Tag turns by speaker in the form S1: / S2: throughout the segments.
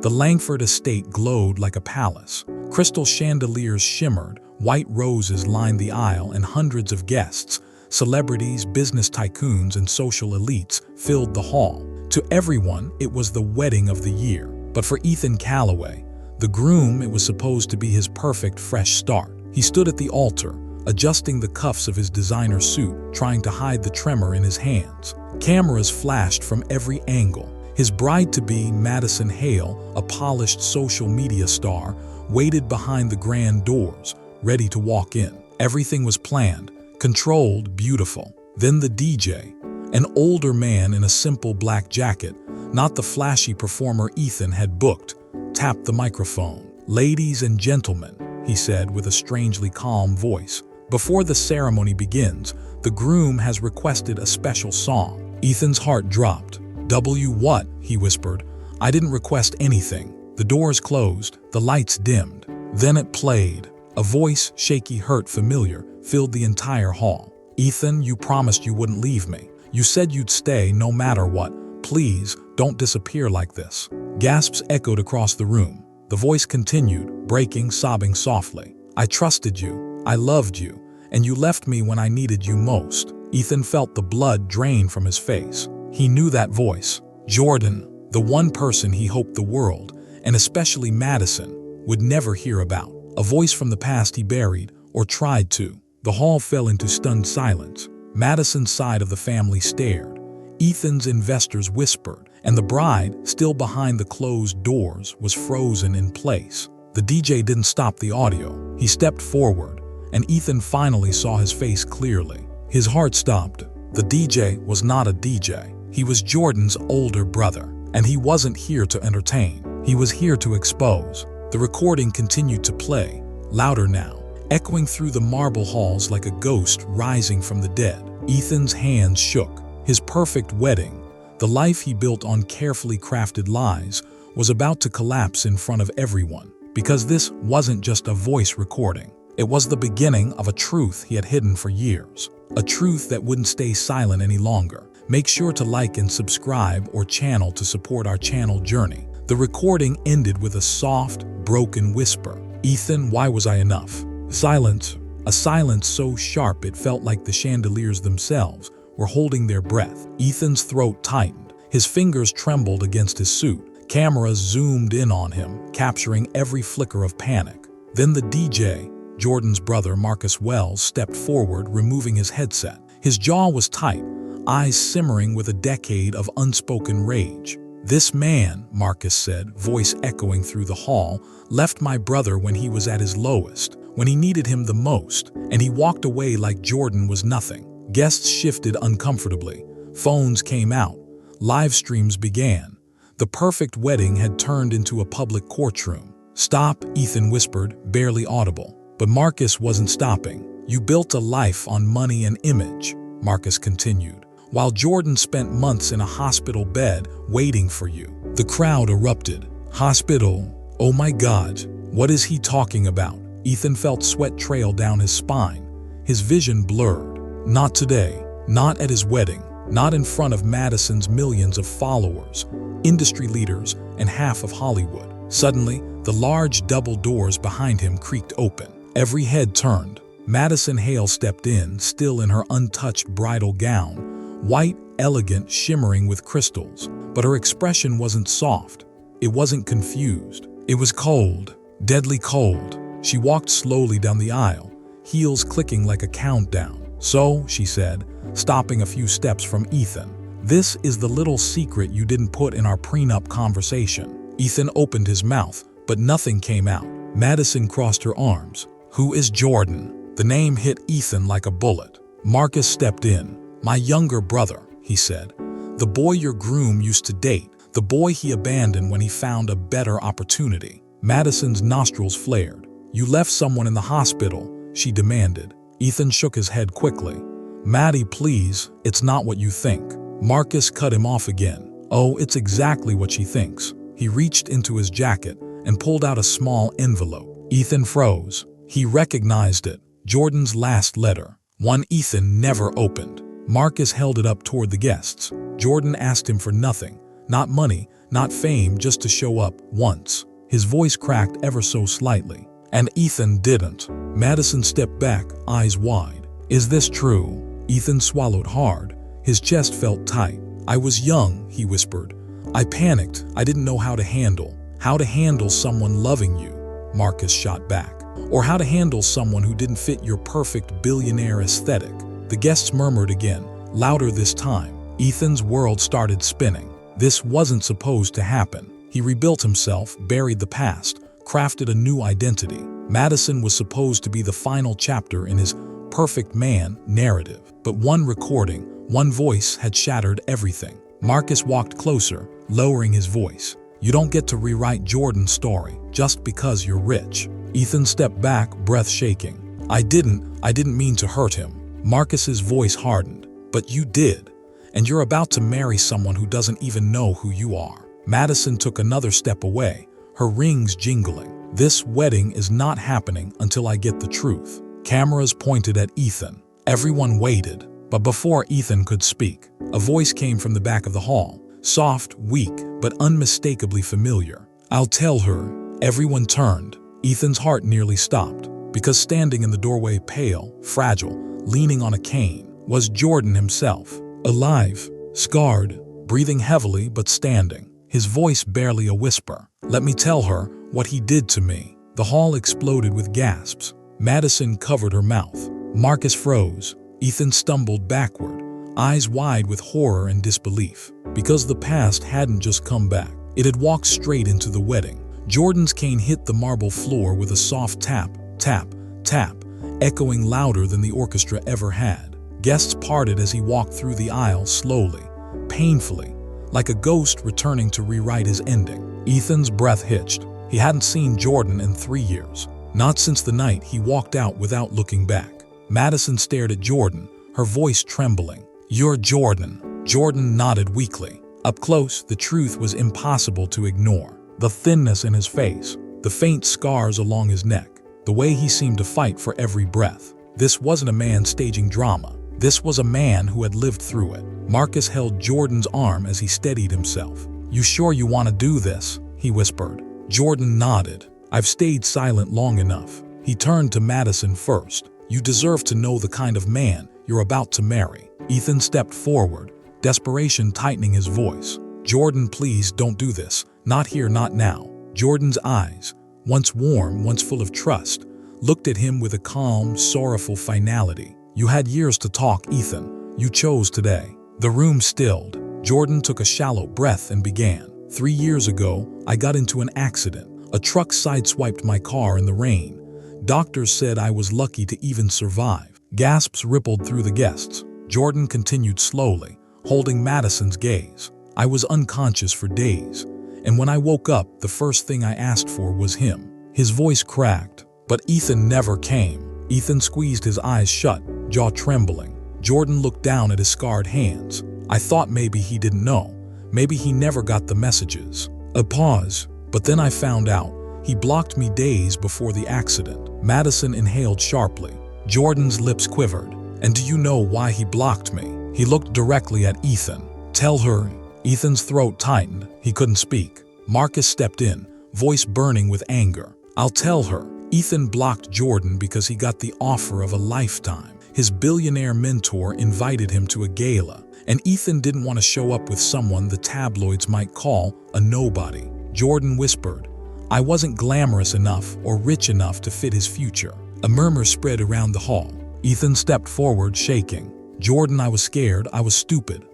S1: The Langford estate glowed like a palace. Crystal chandeliers shimmered, white roses lined the aisle, and hundreds of guests, celebrities, business tycoons, and social elites, filled the hall. To everyone, it was the wedding of the year. But for Ethan Calloway, the groom, it was supposed to be his perfect fresh start. He stood at the altar, adjusting the cuffs of his designer suit, trying to hide the tremor in his hands. Cameras flashed from every angle. His bride-to-be, Madison Hale, a polished social media star, waited behind the grand doors, ready to walk in. Everything was planned, controlled, beautiful. Then the DJ, an older man in a simple black jacket, not the flashy performer Ethan had booked, tapped the microphone. "Ladies and gentlemen," he said with a strangely calm voice, "before the ceremony begins, the groom has requested a special song." Ethan's heart dropped. What?" he whispered. "I didn't request anything." The doors closed, the lights dimmed. Then it played. A voice, shaky, hurt, familiar, filled the entire hall. "Ethan, you promised you wouldn't leave me. You said you'd stay no matter what. Please, don't disappear like this." Gasps echoed across the room. The voice continued, breaking, sobbing softly. "I trusted you. I loved you. And you left me when I needed you most." Ethan felt the blood drain from his face. He knew that voice. Jordan, the one person he hoped the world, and especially Madison, would never hear about. A voice from the past he buried, or tried to. The hall fell into stunned silence. Madison's side of the family stared. Ethan's investors whispered, and the bride, still behind the closed doors, was frozen in place. The DJ didn't stop the audio. He stepped forward, and Ethan finally saw his face clearly. His heart stopped. The DJ was not a DJ. He was Jordan's older brother, and he wasn't here to entertain. He was here to expose. The recording continued to play, louder now, echoing through the marble halls like a ghost rising from the dead. Ethan's hands shook. His perfect wedding, the life he built on carefully crafted lies, was about to collapse in front of everyone. Because this wasn't just a voice recording. It was the beginning of a truth he had hidden for years. A truth that wouldn't stay silent any longer. Make sure to like and subscribe or channel to support our channel journey. The recording ended with a soft, broken whisper. "Ethan, why was I enough?" Silence. A silence so sharp it felt like the chandeliers themselves were holding their breath. Ethan's throat tightened. His fingers trembled against his suit. Cameras zoomed in on him, capturing every flicker of panic. Then the DJ, Jordan's brother Marcus Wells, stepped forward, removing his headset. His jaw was tight, eyes simmering with a decade of unspoken rage. "This man," Marcus said, voice echoing through the hall, "left my brother when he was at his lowest, when he needed him the most, and he walked away like Jordan was nothing." Guests shifted uncomfortably. Phones came out. Live streams began. The perfect wedding had turned into a public courtroom. "Stop," Ethan whispered, barely audible. But Marcus wasn't stopping. "You built a life on money and image," Marcus continued, "while Jordan spent months in a hospital bed waiting for you." The crowd erupted. "Hospital? Oh my God, what is he talking about?" Ethan felt sweat trail down his spine. His vision blurred. Not today. Not at his wedding. Not in front of Madison's millions of followers, industry leaders, and half of Hollywood. Suddenly, the large double doors behind him creaked open. Every head turned. Madison Hale stepped in, still in her untouched bridal gown, white, elegant, shimmering with crystals. But her expression wasn't soft. It wasn't confused. It was cold, deadly cold. She walked slowly down the aisle, heels clicking like a countdown. "So," she said, stopping a few steps from Ethan, "this is the little secret you didn't put in our prenup conversation." Ethan opened his mouth, but nothing came out. Madison crossed her arms. "Who is Jordan?" The name hit Ethan like a bullet. Marcus stepped in. "My younger brother," he said. "The boy your groom used to date. The boy he abandoned when he found a better opportunity." Madison's nostrils flared. "You left someone in the hospital," she demanded. Ethan shook his head quickly. "Maddie, please, it's not what you think." Marcus cut him off again. "Oh, it's exactly what she thinks." He reached into his jacket and pulled out a small envelope. Ethan froze. He recognized it. Jordan's last letter. One Ethan never opened. Marcus held it up toward the guests. Jordan asked him for nothing. Not money, not fame, just to show up once. His voice cracked ever so slightly. And Ethan didn't. Madison stepped back, eyes wide. Is this true? Ethan swallowed hard. His chest felt tight. I was young, he whispered. I panicked. I didn't know how to handle someone loving you, Marcus shot back. Or how to handle someone who didn't fit your perfect billionaire aesthetic. The guests murmured again, louder this time. Ethan's world started spinning. This wasn't supposed to happen. He rebuilt himself, buried the past, crafted a new identity. Madison was supposed to be the final chapter in his perfect man narrative. But one recording, one voice had shattered everything. Marcus walked closer, lowering his voice. You don't get to rewrite Jordan's story just because you're rich. Ethan stepped back, breath shaking. I didn't mean to hurt him. Marcus's voice hardened. But you did. And you're about to marry someone who doesn't even know who you are. Madison took another step away, her rings jingling. This wedding is not happening until I get the truth. Cameras pointed at Ethan. Everyone waited. But before Ethan could speak, a voice came from the back of the hall. Soft, weak, but unmistakably familiar. I'll tell her. Everyone turned. Ethan's heart nearly stopped, because standing in the doorway, pale, fragile, leaning on a cane, was Jordan himself. Alive, scarred, breathing heavily but standing, his voice barely a whisper. Let me tell her what he did to me. The hall exploded with gasps. Madison covered her mouth. Marcus froze. Ethan stumbled backward, eyes wide with horror and disbelief. Because the past hadn't just come back. It had walked straight into the wedding. Jordan's cane hit the marble floor with a soft tap, tap, tap, echoing louder than the orchestra ever had. Guests parted as he walked through the aisle slowly, painfully, like a ghost returning to rewrite his ending. Ethan's breath hitched. He hadn't seen Jordan in 3 years. Not since the night he walked out without looking back. Madison stared at Jordan, her voice trembling. You're Jordan. Jordan nodded weakly. Up close, the truth was impossible to ignore. The thinness in his face, the faint scars along his neck, the way he seemed to fight for every breath. This wasn't a man staging drama. This was a man who had lived through it. Marcus held Jordan's arm as he steadied himself. You sure you want to do this? He whispered. Jordan nodded. I've stayed silent long enough. He turned to Madison first. You deserve to know the kind of man you're about to marry. Ethan stepped forward, desperation tightening his voice. Jordan, please don't do this. Not here, not now. Jordan's eyes, once warm, once full of trust, looked at him with a calm, sorrowful finality. You had years to talk, Ethan. You chose today. The room stilled. Jordan took a shallow breath and began. 3 years ago, I got into an accident. A truck sideswiped my car in the rain. Doctors said I was lucky to even survive. Gasps rippled through the guests. Jordan continued slowly, holding Madison's gaze. I was unconscious for days. And when I woke up, the first thing I asked for was him. His voice cracked, but Ethan never came. Ethan squeezed his eyes shut, jaw trembling. Jordan looked down at his scarred hands. I thought maybe he didn't know. Maybe he never got the messages. A pause, but then I found out. He blocked me days before the accident. Madison inhaled sharply. Jordan's lips quivered. And do you know why he blocked me? He looked directly at Ethan. Tell her. Ethan's throat tightened. He couldn't speak. Marcus stepped in, voice burning with anger. I'll tell her. Ethan blocked Jordan because he got the offer of a lifetime. His billionaire mentor invited him to a gala, and Ethan didn't want to show up with someone the tabloids might call a nobody. Jordan whispered, I wasn't glamorous enough or rich enough to fit his future. A murmur spread around the hall. Ethan stepped forward, shaking. Jordan, I was scared. I was stupid.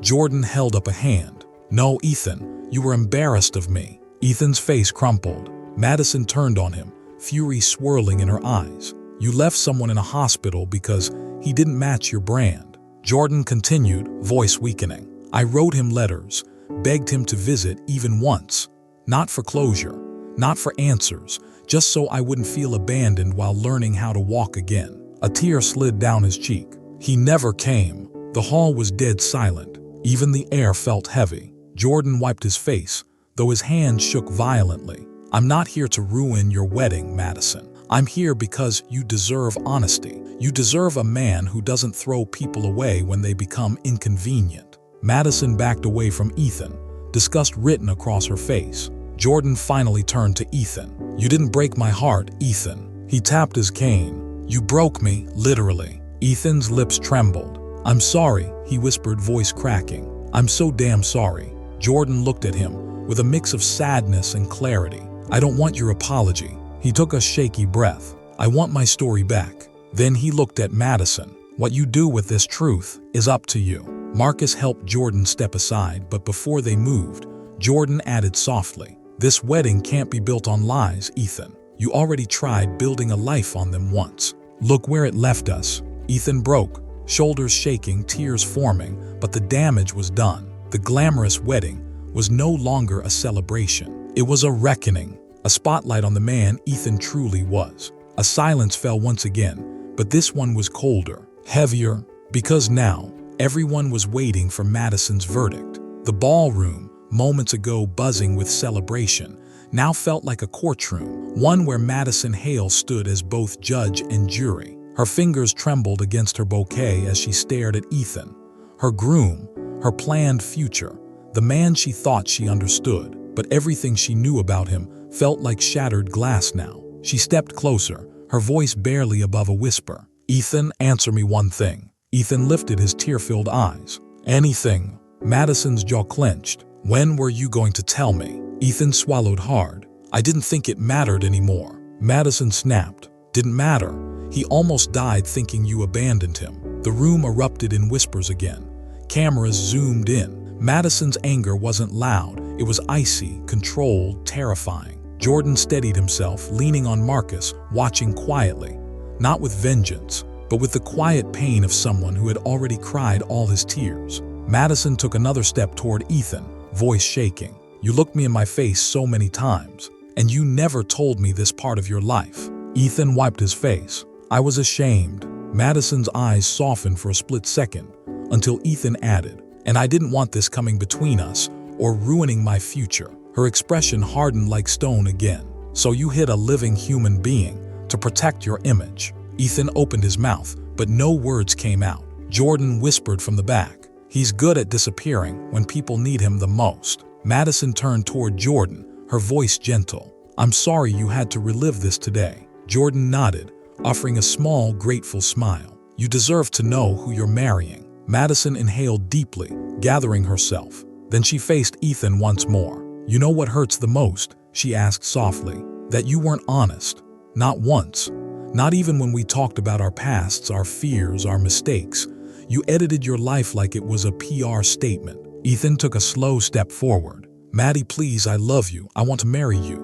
S1: Jordan held up a hand. No, Ethan, you were embarrassed of me. Ethan's face crumpled. Madison turned on him, fury swirling in her eyes. You left someone in a hospital because he didn't match your brand. Jordan continued, voice weakening. I wrote him letters, begged him to visit even once. Not for closure, not for answers, just so I wouldn't feel abandoned while learning how to walk again. A tear slid down his cheek. He never came. The hall was dead silent. Even the air felt heavy. Jordan wiped his face, though his hands shook violently. I'm not here to ruin your wedding, Madison. I'm here because you deserve honesty. You deserve a man who doesn't throw people away when they become inconvenient. Madison backed away from Ethan, disgust written across her face. Jordan finally turned to Ethan. "You didn't break my heart, Ethan." He tapped his cane. "You broke me, literally." Ethan's lips trembled. "I'm sorry," he whispered, voice cracking. "I'm so damn sorry." Jordan looked at him with a mix of sadness and clarity. "I don't want your apology." He took a shaky breath. "I want my story back." Then he looked at Madison. "What you do with this truth is up to you." Marcus helped Jordan step aside, but before they moved, Jordan added softly, "This wedding can't be built on lies, Ethan. You already tried building a life on them once. Look where it left us." Ethan broke, shoulders shaking, tears forming, but the damage was done. The glamorous wedding was no longer a celebration. It was a reckoning, a spotlight on the man Ethan truly was. A silence fell once again, but this one was colder, heavier, because now everyone was waiting for Madison's verdict. The ballroom, moments ago buzzing with celebration, now felt like a courtroom, one where Madison Hale stood as both judge and jury. Her fingers trembled against her bouquet as she stared at Ethan, her groom, her planned future, the man she thought she understood, but everything she knew about him felt like shattered glass now. She stepped closer, her voice barely above a whisper. "Ethan, answer me one thing." Ethan lifted his tear-filled eyes. "Anything." Madison's jaw clenched. "When were you going to tell me?" Ethan swallowed hard. "I didn't think it mattered anymore." Madison snapped. "Didn't matter. He almost died thinking you abandoned him." The room erupted in whispers again. Cameras zoomed in. Madison's anger wasn't loud. It was icy, controlled, terrifying. Jordan steadied himself, leaning on Marcus, watching quietly. Not with vengeance, but with the quiet pain of someone who had already cried all his tears. Madison took another step toward Ethan, voice shaking. "You looked me in my face so many times, and you never told me this part of your life." Ethan wiped his face. "I was ashamed." Madison's eyes softened for a split second, until Ethan added, "And I didn't want this coming between us or ruining my future." Her expression hardened like stone again. "So you hid a living human being to protect your image." Ethan opened his mouth, but no words came out. Jordan whispered from the back, "He's good at disappearing when people need him the most." Madison turned toward Jordan, her voice gentle. "I'm sorry you had to relive this today." Jordan nodded, offering a small, grateful smile. "You deserve to know who you're marrying." Madison inhaled deeply, gathering herself. Then she faced Ethan once more. "You know what hurts the most?" she asked softly. "That you weren't honest. Not once. Not even when we talked about our pasts, our fears, our mistakes. You edited your life like it was a PR statement." Ethan took a slow step forward. "Maddie, please, I love you. I want to marry you.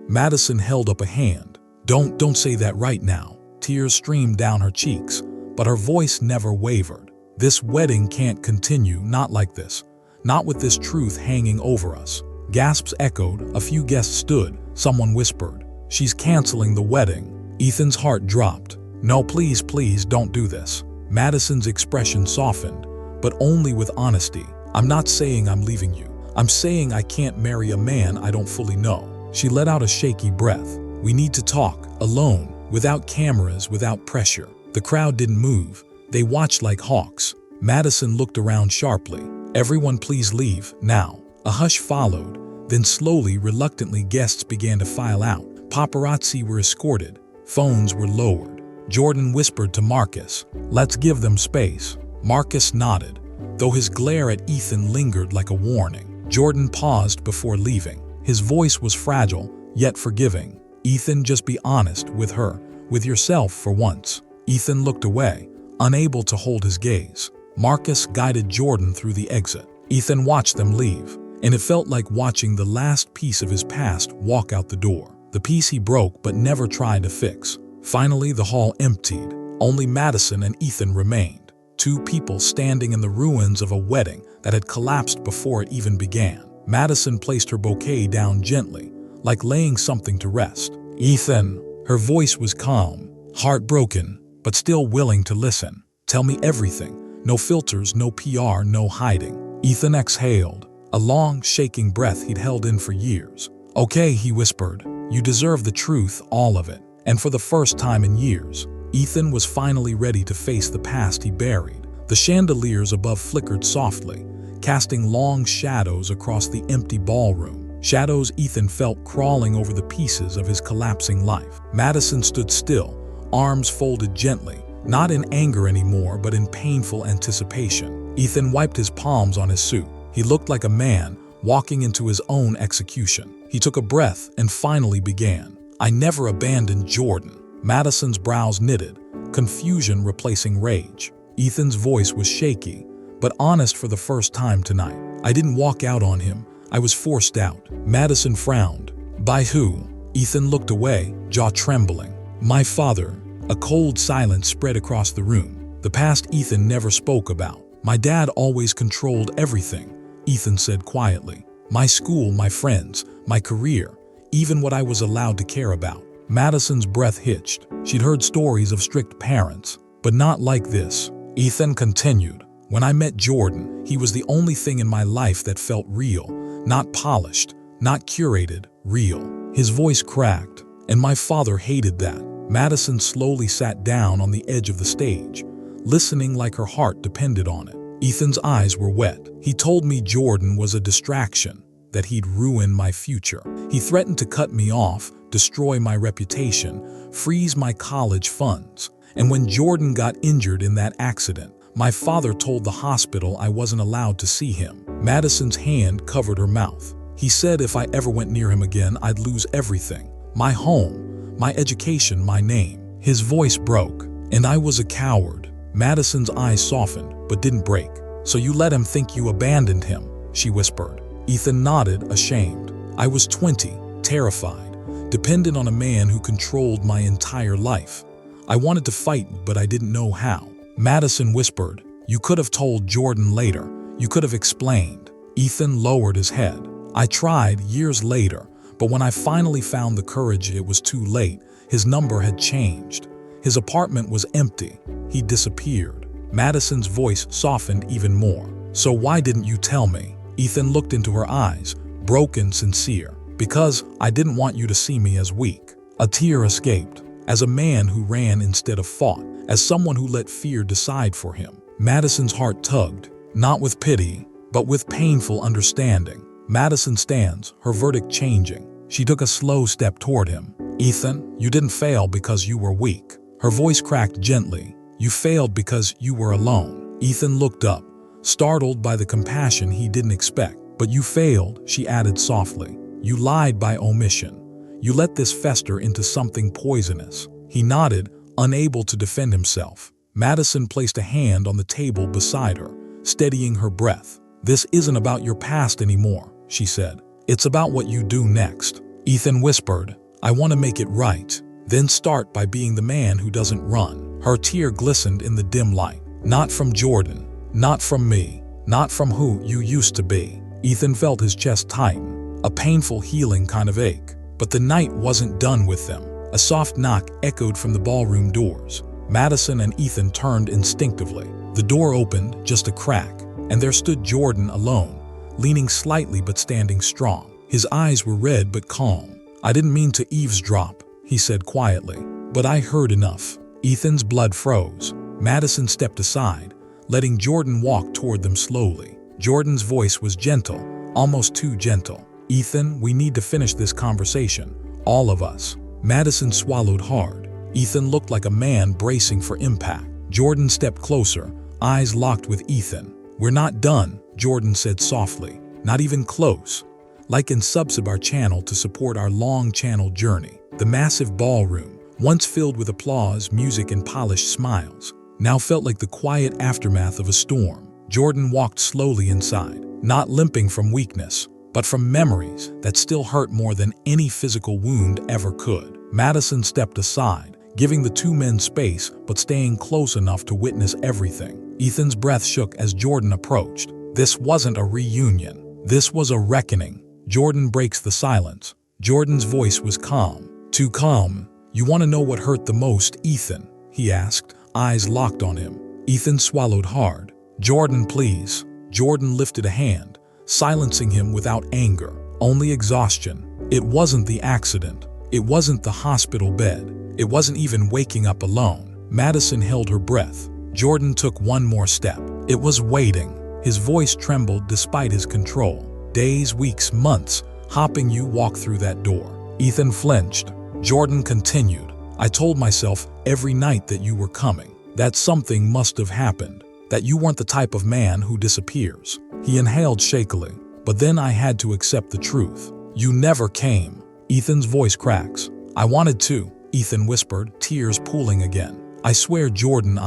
S1: Madison held up a hand. Don't say that right now." Tears streamed down her cheeks, but her voice never wavered. "This wedding can't continue, not like this. Not with this truth hanging over us." Gasps echoed, a few guests stood, someone whispered, "She's canceling the wedding." Ethan's heart dropped. "No, please, please, don't do this." Madison's expression softened, but only with honesty. "I'm not saying I'm leaving you. I'm saying I can't marry a man I don't fully know." She let out a shaky breath. "We need to talk, alone, without cameras, without pressure." The crowd didn't move. They watched like hawks. Madison looked around sharply. "Everyone please leave, now." A hush followed. Then slowly, reluctantly, guests began to file out. Paparazzi were escorted. Phones were lowered. Jordan whispered to Marcus, "Let's give them space." Marcus nodded, though his glare at Ethan lingered like a warning. Jordan paused before leaving. His voice was fragile, yet forgiving. "Ethan, just be honest with her, with yourself for once." Ethan looked away, unable to hold his gaze. Marcus guided Jordan through the exit. Ethan watched them leave, and it felt like watching the last piece of his past walk out the door. The piece he broke but never tried to fix. Finally, the hall emptied. Only Madison and Ethan remained. Two people standing in the ruins of a wedding that had collapsed before it even began. Madison placed her bouquet down gently, like laying something to rest. "Ethan," her voice was calm, heartbroken, but still willing to listen. "Tell me everything. No filters, no PR, no hiding." Ethan exhaled, a long, shaking breath he'd held in for years. "Okay," he whispered. "You deserve the truth, all of it." And for the first time in years, Ethan was finally ready to face the past he buried. The chandeliers above flickered softly, casting long shadows across the empty ballroom. Shadows Ethan felt crawling over the pieces of his collapsing life. Madison stood still, arms folded gently, not in anger anymore, but in painful anticipation. Ethan wiped his palms on his suit. He looked like a man walking into his own execution. He took a breath and finally began. "I never abandoned Jordan." Madison's brows knitted, confusion replacing rage. Ethan's voice was shaky, but honest for the first time tonight. "I didn't walk out on him. I was forced out." Madison frowned. "By who?" Ethan looked away, jaw trembling. "My father." A cold silence spread across the room. The past Ethan never spoke about. "My dad always controlled everything," Ethan said quietly. "My school, my friends, my career, even what I was allowed to care about." Madison's breath hitched. She'd heard stories of strict parents, but not like this. Ethan continued. "When I met Jordan, he was the only thing in my life that felt real, not polished, not curated, real." His voice cracked, and my father hated that. Madison slowly sat down on the edge of the stage, listening like her heart depended on it. Ethan's eyes were wet. "He told me Jordan was a distraction, that he'd ruin my future. He threatened to cut me off, destroy my reputation, freeze my college funds. And when Jordan got injured in that accident, my father told the hospital I wasn't allowed to see him." Madison's hand covered her mouth. "He said if I ever went near him again, I'd lose everything. My home, my education, my name." His voice broke. "And I was a coward." Madison's eyes softened, but didn't break. "So you let him think you abandoned him," she whispered. Ethan nodded, ashamed. "I was 20, terrified, dependent on a man who controlled my entire life. I wanted to fight, but I didn't know how." Madison whispered, "You could have told Jordan later. You could have explained." Ethan lowered his head. "I tried years later, but when I finally found the courage, it was too late. His number had changed. His apartment was empty. He disappeared." Madison's voice softened even more. "So why didn't you tell me?" Ethan looked into her eyes, broken, sincere. "Because I didn't want you to see me as weak." A tear escaped. "As a man who ran instead of fought, as someone who let fear decide for him." Madison's heart tugged, not with pity, but with painful understanding. Madison stands, her verdict changing. She took a slow step toward him. "Ethan, you didn't fail because you were weak." Her voice cracked gently. "You failed because you were alone." Ethan looked up, startled by the compassion he didn't expect. "But you failed," she added softly. "You lied by omission. You let this fester into something poisonous." He nodded, unable to defend himself. Madison placed a hand on the table beside her, steadying her breath. "This isn't about your past anymore," she said. "It's about what you do next." Ethan whispered, "I want to make it right. Then start by being the man who doesn't run." Her tear glistened in the dim light. "Not from Jordan, not from me, not from who you used to be." Ethan felt his chest tighten, a painful healing kind of ache. But the night wasn't done with them. A soft knock echoed from the ballroom doors. Madison and Ethan turned instinctively. The door opened, just a crack, and there stood Jordan alone, leaning slightly but standing strong. His eyes were red but calm. "I didn't mean to eavesdrop," he said quietly, "but I heard enough." Ethan's blood froze. Madison stepped aside, letting Jordan walk toward them slowly. Jordan's voice was gentle, almost too gentle. "Ethan, we need to finish this conversation. All of us." Madison swallowed hard. Ethan looked like a man bracing for impact. Jordan stepped closer, eyes locked with Ethan. "We're not done," Jordan said softly. "Not even close." Like and subscribe our channel to support our long channel journey. The massive ballroom, once filled with applause, music, and polished smiles, now felt like the quiet aftermath of a storm. Jordan walked slowly inside, not limping from weakness, but from memories that still hurt more than any physical wound ever could. Madison stepped aside, giving the two men space but staying close enough to witness everything. Ethan's breath shook as Jordan approached. This wasn't a reunion. This was a reckoning. Jordan breaks the silence. Jordan's voice was calm. Too calm. "You want to know what hurt the most, Ethan?" he asked, eyes locked on him. Ethan swallowed hard. "Jordan, please." Jordan lifted a hand, silencing him without anger, only exhaustion. It wasn't the accident. It wasn't the hospital bed. It wasn't even waking up alone. Madison held her breath. Jordan took one more step. It was waiting. His voice trembled despite his control. Days, weeks, months, hopping you walk through that door. Ethan flinched. Jordan continued. I told myself every night that you were coming, that something must have happened, that you weren't the type of man who disappears. He inhaled shakily. But then I had to accept the truth. You never came. Ethan's voice cracks. I wanted to, Ethan whispered, tears pooling again. I swear, Jordan,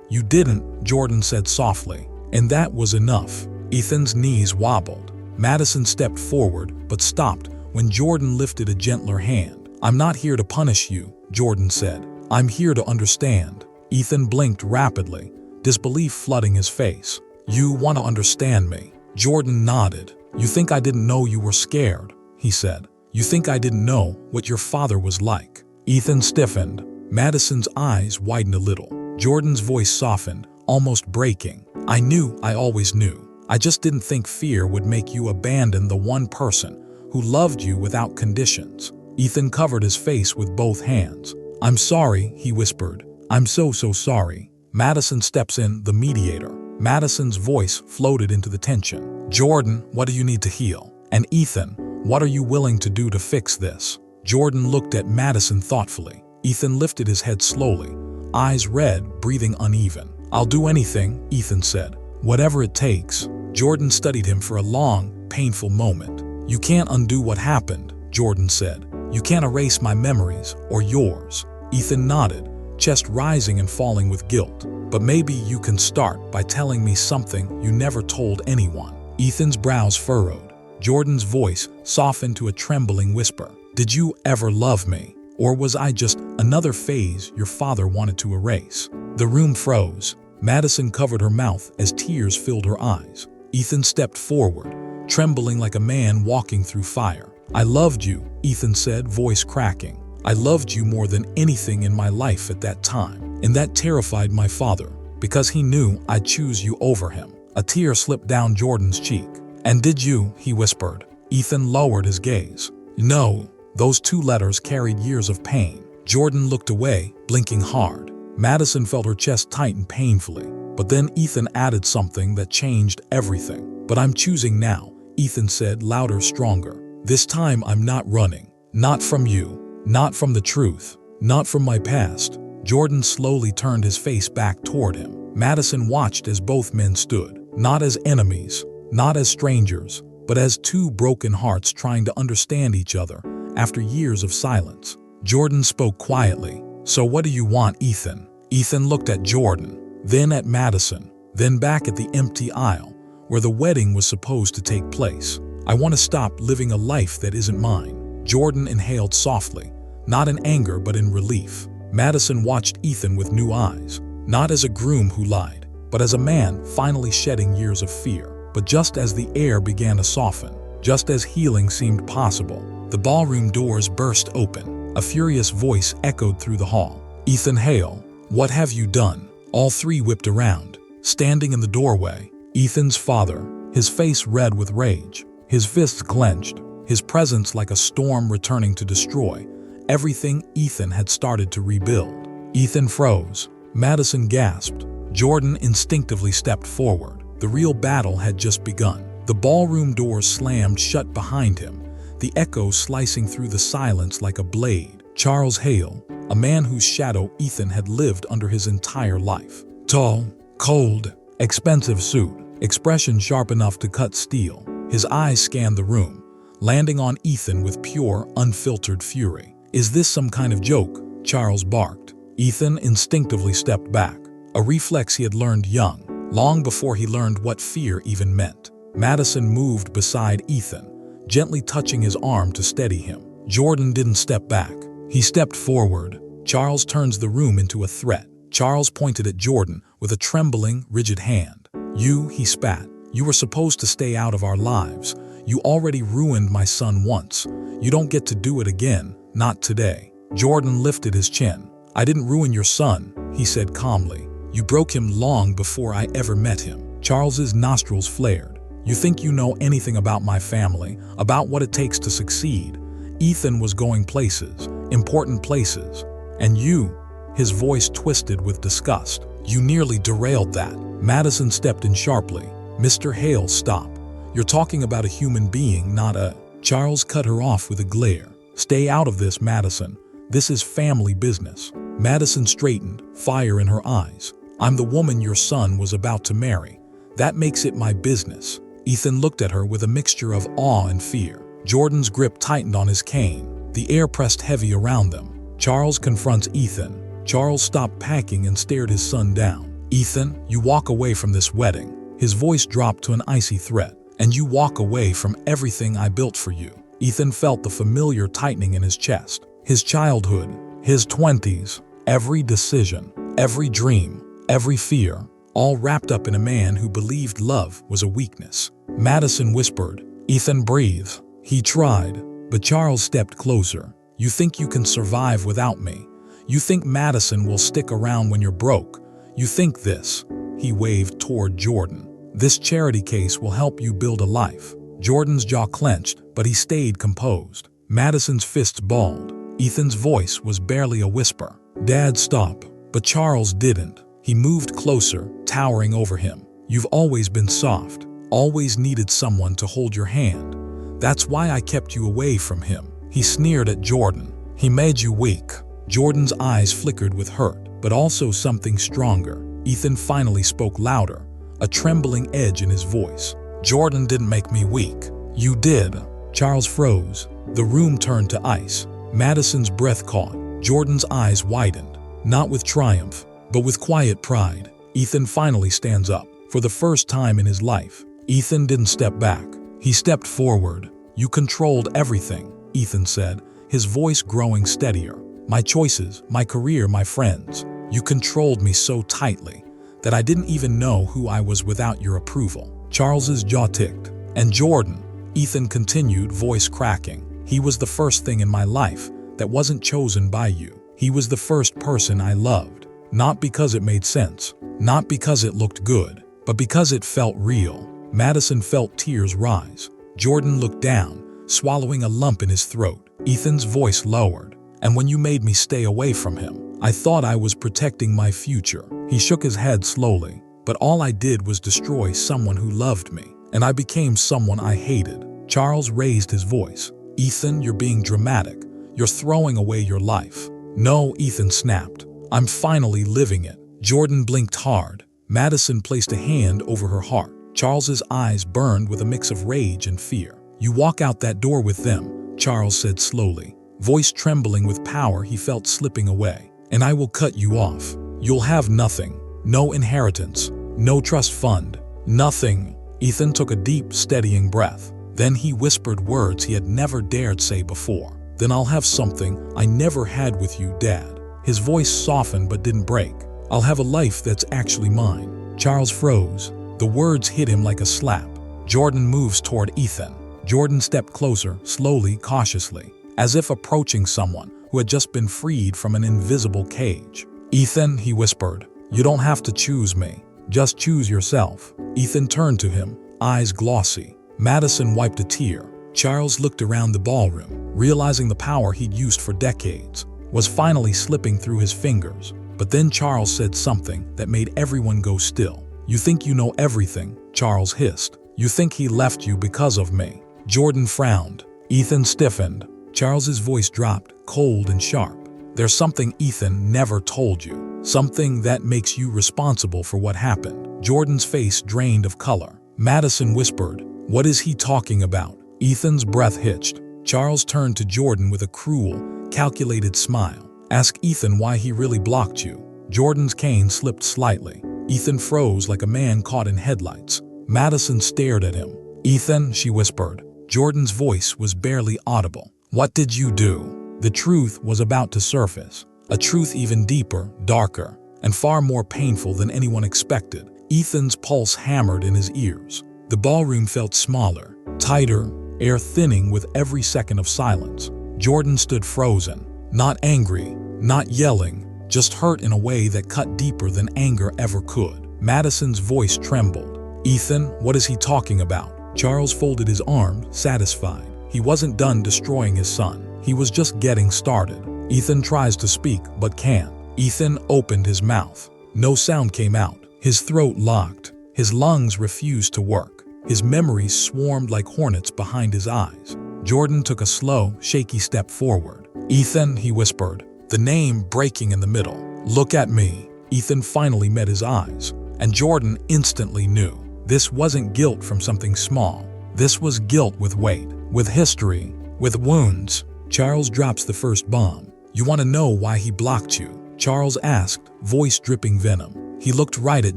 S1: You didn't, Jordan said softly. And that was enough. Ethan's knees wobbled. Madison stepped forward, but stopped when Jordan lifted a gentler hand. I'm not here to punish you, Jordan said. I'm here to understand. Ethan blinked rapidly, disbelief flooding his face. You want to understand me? Jordan nodded. You think I didn't know you were scared, he said. You think I didn't know what your father was like. Ethan stiffened. Madison's eyes widened a little. Jordan's voice softened, almost breaking. I knew, I always knew. I just didn't think fear would make you abandon the one person who loved you without conditions. Ethan covered his face with both hands. I'm sorry, he whispered. I'm so sorry. Madison steps in, the mediator. Madison's voice floated into the tension. Jordan, what do you need to heal? And Ethan, what are you willing to do to fix this? Jordan looked at Madison thoughtfully. Ethan lifted his head slowly, eyes red, breathing uneven. I'll do anything, Ethan said. Whatever it takes. Jordan studied him for a long, painful moment. You can't undo what happened, Jordan said. You can't erase my memories or yours. Ethan nodded, chest rising and falling with guilt. But maybe you can start by telling me something you never told anyone. Ethan's brows furrowed. Jordan's voice softened to a trembling whisper. Did you ever love me? Or was I just another phase your father wanted to erase? The room froze. Madison covered her mouth as tears filled her eyes. Ethan stepped forward, trembling like a man walking through fire. I loved you, Ethan said, voice cracking. I loved you more than anything in my life at that time, and that terrified my father, because he knew I'd choose you over him. A tear slipped down Jordan's cheek. And did you, he whispered. Ethan lowered his gaze. No, those 2 letters carried years of pain. Jordan looked away, blinking hard. Madison felt her chest tighten painfully, but then Ethan added something that changed everything. But I'm choosing now, Ethan said, louder, stronger. This time I'm not running. Not from you. Not from the truth. Not from my past. Jordan slowly turned his face back toward him. Madison watched as both men stood, not as enemies, not as strangers, but as 2 broken hearts trying to understand each other after years of silence. Jordan spoke quietly. So what do you want, Ethan? Ethan looked at Jordan, then at Madison, then back at the empty aisle where the wedding was supposed to take place. I want to stop living a life that isn't mine. Jordan inhaled softly, not in anger but in relief. Madison watched Ethan with new eyes, not as a groom who lied, but as a man finally shedding years of fear. But just as the air began to soften, just as healing seemed possible, the ballroom doors burst open. A furious voice echoed through the hall. Ethan Hale, what have you done? All 3 whipped around. Standing in the doorway, Ethan's father, his face red with rage, his fists clenched, his presence like a storm returning to destroy everything Ethan had started to rebuild. Ethan froze. Madison gasped. Jordan instinctively stepped forward. The real battle had just begun. The ballroom doors slammed shut behind him, the echo slicing through the silence like a blade. Charles Hale, a man whose shadow Ethan had lived under his entire life. Tall, cold, expensive suit, expression sharp enough to cut steel. His eyes scanned the room, landing on Ethan with pure, unfiltered fury. Is this some kind of joke? Charles barked. Ethan instinctively stepped back, a reflex he had learned young, long before he learned what fear even meant. Madison moved beside Ethan, gently touching his arm to steady him. Jordan didn't step back. He stepped forward. Charles turns the room into a threat. Charles pointed at Jordan with a trembling, rigid hand. You, he spat. You were supposed to stay out of our lives. You already ruined my son once. You don't get to do it again, not today. Jordan lifted his chin. I didn't ruin your son, he said calmly. You broke him long before I ever met him. Charles's nostrils flared. You think you know anything about my family, about what it takes to succeed? Ethan was going places, important places. And you, his voice twisted with disgust. You nearly derailed that. Madison stepped in sharply. "Mr. Hale, stop. You're talking about a human being, not a—" Charles cut her off with a glare. "Stay out of this, Madison. This is family business." Madison straightened, fire in her eyes. "I'm the woman your son was about to marry. That makes it my business." Ethan looked at her with a mixture of awe and fear. Jordan's grip tightened on his cane. The air pressed heavy around them. Charles confronts Ethan. Charles stopped packing and stared his son down. "Ethan, you walk away from this wedding." His voice dropped to an icy threat. "And you walk away from everything I built for you." Ethan felt the familiar tightening in his chest. His childhood, his 20s, every decision, every dream, every fear, all wrapped up in a man who believed love was a weakness. Madison whispered. Ethan breathed. He tried, but Charles stepped closer. "You think you can survive without me? You think Madison will stick around when you're broke? You think this?" He waved toward Jordan. "This charity case will help you build a life." Jordan's jaw clenched, but he stayed composed. Madison's fists balled. Ethan's voice was barely a whisper. "Dad, stop." But Charles didn't. He moved closer, towering over him. "You've always been soft, always needed someone to hold your hand. That's why I kept you away from him." He sneered at Jordan. "He made you weak." Jordan's eyes flickered with hurt, but also something stronger. Ethan finally spoke louder, a trembling edge in his voice. "Jordan didn't make me weak. You did." Charles froze. The room turned to ice. Madison's breath caught. Jordan's eyes widened, not with triumph, but with quiet pride. Ethan finally stands up, for the first time in his life. Ethan didn't step back. He stepped forward. "You controlled everything," Ethan said, his voice growing steadier. "My choices, my career, my friends. You controlled me so tightly that I didn't even know who I was without your approval." Charles's jaw ticked. "And Jordan," Ethan continued, voice cracking, "he was the first thing in my life that wasn't chosen by you. He was the first person I loved. Not because it made sense, not because it looked good, but because it felt real." Madison felt tears rise. Jordan looked down, swallowing a lump in his throat. Ethan's voice lowered. "And when you made me stay away from him, I thought I was protecting my future." He shook his head slowly. "But all I did was destroy someone who loved me, and I became someone I hated." Charles raised his voice. "Ethan, you're being dramatic. You're throwing away your life." "No," Ethan snapped. "I'm finally living it." Jordan blinked hard. Madison placed a hand over her heart. Charles's eyes burned with a mix of rage and fear. "You walk out that door with them," Charles said slowly, voice trembling with power he felt slipping away. "And I will cut you off. You'll have nothing. No inheritance. No trust fund. Nothing." Ethan took a deep, steadying breath. Then he whispered words he had never dared say before. "Then I'll have something I never had with you, Dad." His voice softened but didn't break. "I'll have a life that's actually mine." Charles froze. The words hit him like a slap. Jordan moves toward Ethan. Jordan stepped closer, slowly, cautiously, as if approaching someone who had just been freed from an invisible cage. "Ethan," he whispered, "you don't have to choose me. Just choose yourself." Ethan turned to him, eyes glossy. Madison wiped a tear. Charles looked around the ballroom, realizing the power he'd used for decades was finally slipping through his fingers. But then Charles said something that made everyone go still. "You think you know everything," Charles hissed. "You think he left you because of me." Jordan frowned. Ethan stiffened. Charles's voice dropped, cold and sharp. "There's something Ethan never told you. Something that makes you responsible for what happened." Jordan's face drained of color. Madison whispered, "What is he talking about?" Ethan's breath hitched. Charles turned to Jordan with a cruel, calculated smile. "Ask Ethan why he really blocked you." Jordan's cane slipped slightly. Ethan froze like a man caught in headlights. Madison stared at him. "Ethan," she whispered. Jordan's voice was barely audible. "What did you do?" The truth was about to surface. A truth even deeper, darker, and far more painful than anyone expected. Ethan's pulse hammered in his ears. The ballroom felt smaller, tighter, air thinning with every second of silence. Jordan stood frozen, not angry, not yelling, just hurt in a way that cut deeper than anger ever could. Madison's voice trembled. "Ethan, what is he talking about?" Charles folded his arms, satisfied. He wasn't done destroying his son. He was just getting started. Ethan tries to speak, but can't. Ethan opened his mouth. No sound came out. His throat locked. His lungs refused to work. His memories swarmed like hornets behind his eyes. Jordan took a slow, shaky step forward. "Ethan," he whispered, the name breaking in the middle. "Look at me." Ethan finally met his eyes, and Jordan instantly knew. This wasn't guilt from something small. This was guilt with weight, with history, with wounds. Charles drops the first bomb. "You want to know why he blocked you?" Charles asked, voice dripping venom. He looked right at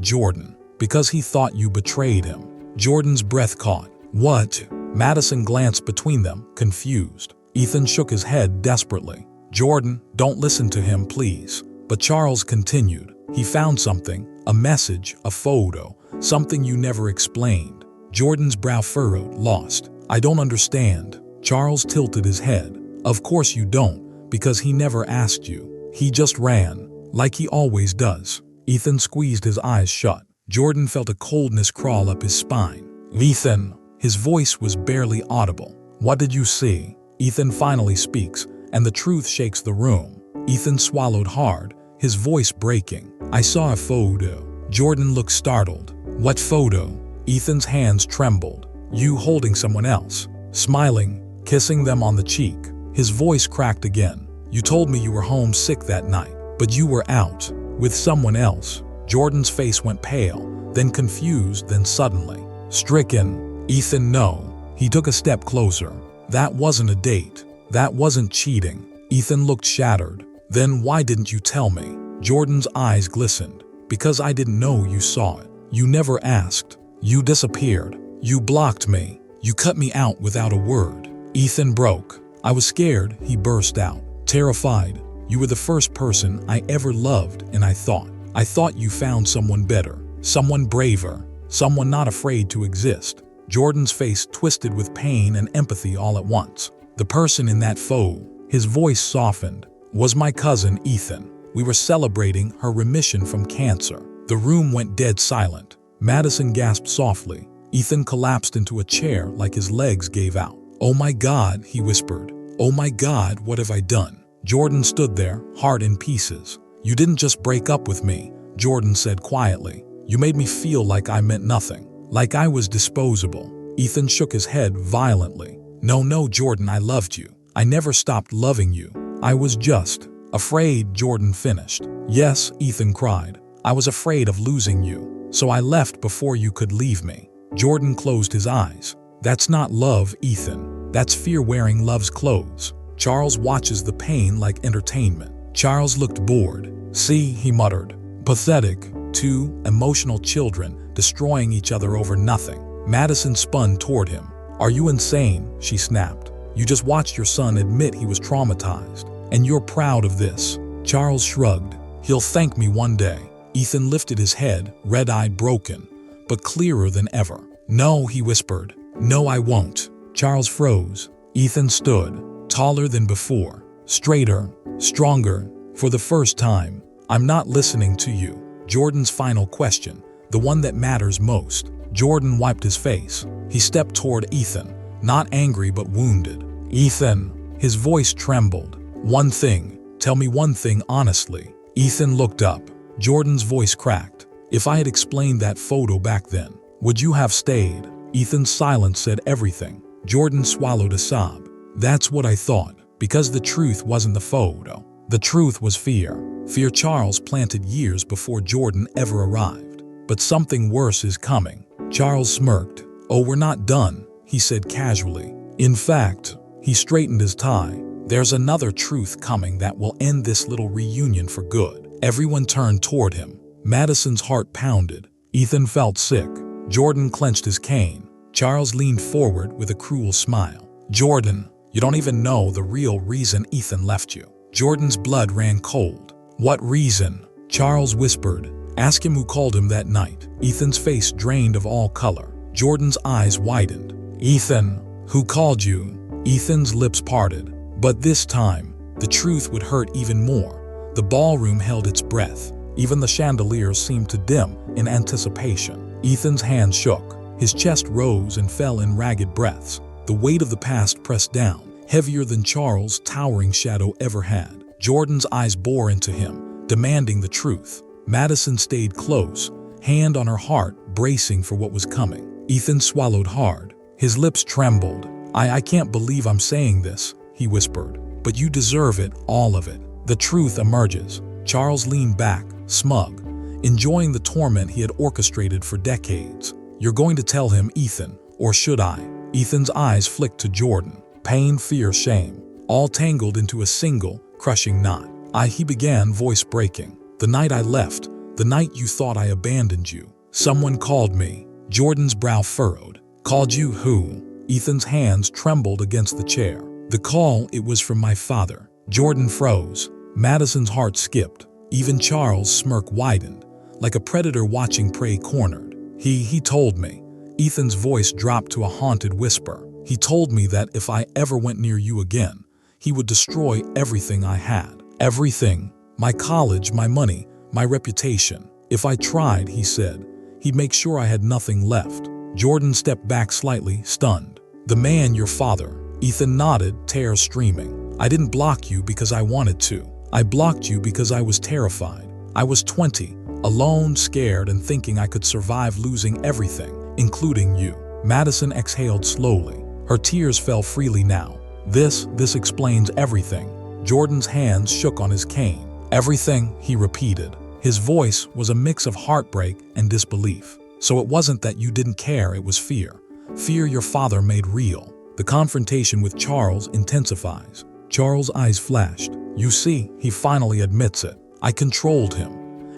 S1: Jordan. "Because he thought you betrayed him." Jordan's breath caught. "What?" Madison glanced between them, confused. Ethan shook his head desperately. "Jordan, don't listen to him, please." But Charles continued. "He found something, a message, a photo, something you never explained." Jordan's brow furrowed, lost. "I don't understand." Charles tilted his head. "Of course you don't, because he never asked you. He just ran, like he always does." Ethan squeezed his eyes shut. Jordan felt a coldness crawl up his spine. "Ethan," his voice was barely audible. "What did you see?" Ethan finally speaks, and the truth shakes the room. Ethan swallowed hard, his voice breaking. "I saw a photo." Jordan looked startled. "What photo?" Ethan's hands trembled. "You holding someone else, smiling, kissing them on the cheek." His voice cracked again. "You told me you were homesick that night, but you were out with someone else." Jordan's face went pale, then confused, then suddenly stricken. "Ethan, no." He took a step closer. "That wasn't a date. That wasn't cheating." Ethan looked shattered. "Then why didn't you tell me?" Jordan's eyes glistened. "Because I didn't know you saw it. You never asked. You disappeared. You blocked me. You cut me out without a word." Ethan broke. "I was scared," he burst out. "Terrified. You were the first person I ever loved, and I thought you found someone better, someone braver, someone not afraid to exist." Jordan's face twisted with pain and empathy all at once. "The person in that photo," his voice softened, "was my cousin Ethan. We were celebrating her remission from cancer." The room went dead silent. Madison gasped softly. Ethan collapsed into a chair like his legs gave out. "Oh my God," he whispered. "Oh my God, what have I done?" Jordan stood there, heart in pieces. "You didn't just break up with me," Jordan said quietly. "You made me feel like I meant nothing, like I was disposable." Ethan shook his head violently. No, Jordan, I loved you. I never stopped loving you. I was just afraid," Jordan finished. "Yes," Ethan cried. "I was afraid of losing you. So I left before you could leave me." Jordan closed his eyes. "That's not love, Ethan. That's fear wearing love's clothes." Charles watches the pain like entertainment. Charles looked bored. "See," he muttered. "Pathetic. Two emotional children destroying each other over nothing." Madison spun toward him. "Are you insane?" she snapped. "You just watched your son admit he was traumatized, and you're proud of this." Charles shrugged. "He'll thank me one day." Ethan lifted his head, red-eyed, broken, but clearer than ever. "No," he whispered. "No, I won't." Charles froze. Ethan stood, taller than before, straighter, stronger. "For the first time, I'm not listening to you." Jordan's final question, the one that matters most. Jordan wiped his face. He stepped toward Ethan, not angry but wounded. "Ethan," his voice trembled. "One thing, tell me one thing honestly." Ethan looked up. Jordan's voice cracked. "If I had explained that photo back then, would you have stayed?" Ethan's silence said everything. Jordan swallowed a sob. "That's what I thought, because the truth wasn't the photo. The truth was fear. Fear Charles planted years before Jordan ever arrived. But something worse is coming." Charles smirked. "Oh, we're not done," he said casually. "In fact," he straightened his tie, "there's another truth coming that will end this little reunion for good." Everyone turned toward him. Madison's heart pounded. Ethan felt sick. Jordan clenched his cane. Charles leaned forward with a cruel smile. "Jordan, you don't even know the real reason Ethan left you." Jordan's blood ran cold. "What reason?" Charles whispered. "Ask him who called him that night." Ethan's face drained of all color. Jordan's eyes widened. "Ethan, who called you?" Ethan's lips parted. But this time, the truth would hurt even more. The ballroom held its breath. Even the chandeliers seemed to dim in anticipation. Ethan's hands shook. His chest rose and fell in ragged breaths. The weight of the past pressed down, heavier than Charles' towering shadow ever had. Jordan's eyes bore into him, demanding the truth. Madison stayed close, hand on her heart, bracing for what was coming. Ethan swallowed hard. His lips trembled. I can't believe I'm saying this," he whispered. "But you deserve it, all of it." The truth emerges. Charles leaned back, smug, enjoying the torment he had orchestrated for decades. "You're going to tell him, Ethan, or should I?" Ethan's eyes flicked to Jordan. Pain, fear, shame, all tangled into a single, crushing knot. He began, voice breaking. "The night I left, the night you thought I abandoned you, someone called me." Jordan's brow furrowed. "Called you who?" Ethan's hands trembled against the chair. "The call, it was from my father." Jordan froze. Madison's heart skipped. Even Charles' smirk widened, like a predator watching prey cornered. He told me." Ethan's voice dropped to a haunted whisper. "He told me that if I ever went near you again, he would destroy everything I had. Everything. My college, my money, my reputation. If I tried," he said, "he'd make sure I had nothing left." Jordan stepped back slightly, stunned. "The man, your father." Ethan nodded, tears streaming. "I didn't block you because I wanted to. I blocked you because I was terrified. I was 20, alone, scared, and thinking I could survive losing everything, including you." Madison exhaled slowly. Her tears fell freely now. This explains everything." Jordan's hands shook on his cane. "Everything," he repeated. His voice was a mix of heartbreak and disbelief. "So it wasn't that you didn't care, it was fear. Fear your father made real." The confrontation with Charles intensifies. Charles' eyes flashed. "You see," he finally admits it. "I controlled him.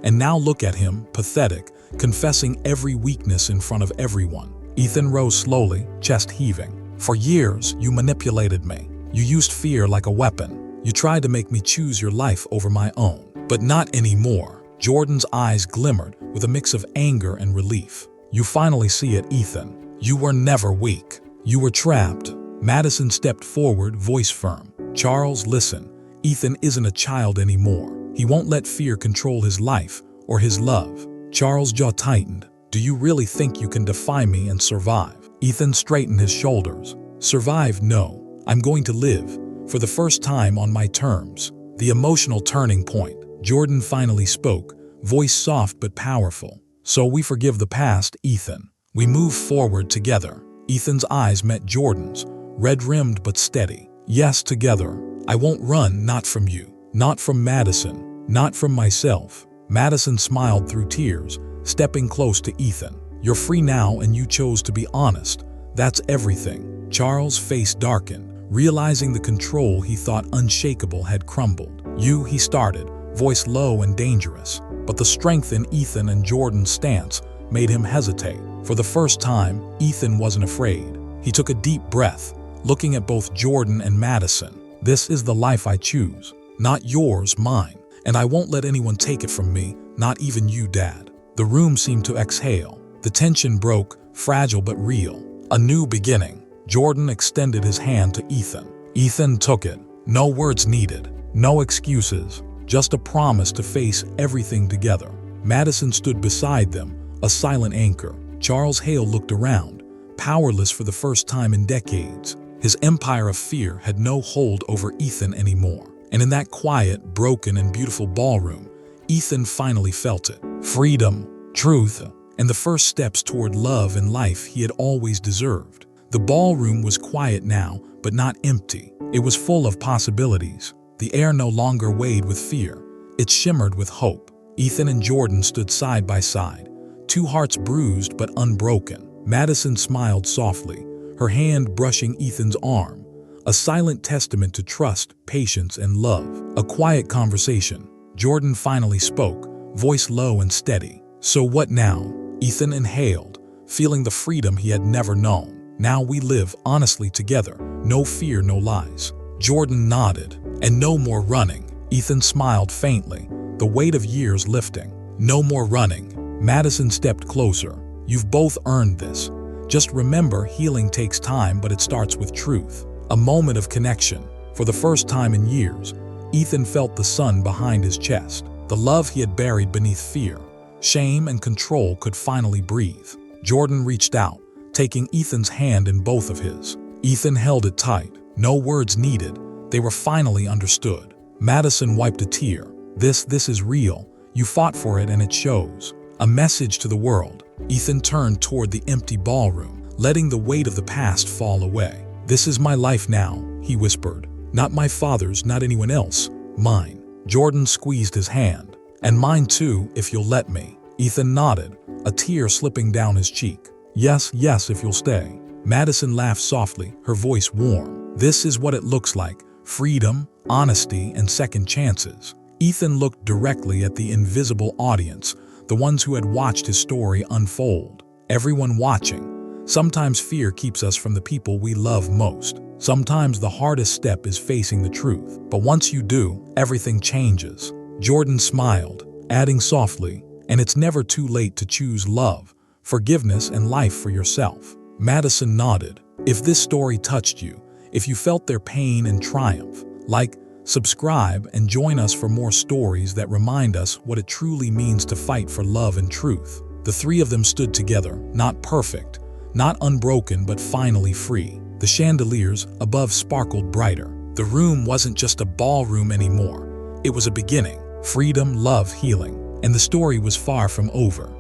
S1: And now look at him, pathetic, confessing every weakness in front of everyone." Ethan rose slowly, chest heaving. "For years, you manipulated me. You used fear like a weapon. You tried to make me choose your life over my own. But not anymore." Jordan's eyes glimmered with a mix of anger and relief. "You finally see it, Ethan. You were never weak. You were trapped." Madison stepped forward, voice firm. "Charles, listen. Ethan isn't a child anymore. He won't let fear control his life or his love." Charles' jaw tightened. "Do you really think you can defy me and survive?" Ethan straightened his shoulders. "Survive? No. I'm going to live, for the first time on my terms." The emotional turning point. Jordan finally spoke, voice soft but powerful. "So we forgive the past, Ethan. We move forward together." Ethan's eyes met Jordan's, red-rimmed but steady. "Yes, together. I won't run, not from you, not from Madison, not from myself." Madison smiled through tears, stepping close to Ethan. "You're free now and you chose to be honest. That's everything." Charles' face darkened, realizing the control he thought unshakable had crumbled. He started, voice low and dangerous. But the strength in Ethan and Jordan's stance made him hesitate. For the first time, Ethan wasn't afraid. He took a deep breath, looking at both Jordan and Madison. "This is the life I choose. Not yours, mine. And I won't let anyone take it from me, not even you, Dad." The room seemed to exhale. The tension broke, fragile but real. A new beginning. Jordan extended his hand to Ethan. Ethan took it. No words needed. No excuses. Just a promise to face everything together. Madison stood beside them, a silent anchor. Charles Hale looked around, powerless for the first time in decades. His empire of fear had no hold over Ethan anymore. And in that quiet, broken, and beautiful ballroom, Ethan finally felt it. Freedom, truth, and the first steps toward love and life he had always deserved. The ballroom was quiet now, but not empty. It was full of possibilities. The air no longer weighed with fear. It shimmered with hope. Ethan and Jordan stood side by side, two hearts bruised but unbroken. Madison smiled softly, her hand brushing Ethan's arm, a silent testament to trust, patience, and love. A quiet conversation. Jordan finally spoke, voice low and steady. "So what now?" Ethan inhaled, feeling the freedom he had never known. "Now we live honestly together. No fear, no lies." Jordan nodded. "And no more running." Ethan smiled faintly, the weight of years lifting. "No more running." Madison stepped closer. "You've both earned this. Just remember, healing takes time, but it starts with truth." A moment of connection. For the first time in years, Ethan felt the sun behind his chest. The love he had buried beneath fear, shame, and control could finally breathe. Jordan reached out, taking Ethan's hand in both of his. Ethan held it tight. No words needed. They were finally understood. Madison wiped a tear. This is real. You fought for it and it shows." A message to the world. Ethan turned toward the empty ballroom, letting the weight of the past fall away. "This is my life now," he whispered. "Not my father's, not anyone else. Mine." Jordan squeezed his hand. "And mine too, if you'll let me." Ethan nodded, a tear slipping down his cheek. "Yes, yes, if you'll stay." Madison laughed softly, her voice warm. "This is what it looks like. Freedom, honesty, and second chances." Ethan looked directly at the invisible audience, the ones who had watched his story unfold. Everyone watching. Sometimes fear keeps us from the people we love most. Sometimes the hardest step is facing the truth. But once you do, everything changes. Jordan smiled, adding softly, "And it's never too late to choose love, forgiveness, and life for yourself." Madison nodded. If this story touched you, if you felt their pain and triumph, like, subscribe, and join us for more stories that remind us what it truly means to fight for love and truth. The three of them stood together, not perfect, not unbroken, but finally free. The chandeliers above sparkled brighter. The room wasn't just a ballroom anymore. It was a beginning. Freedom, love, healing. And the story was far from over.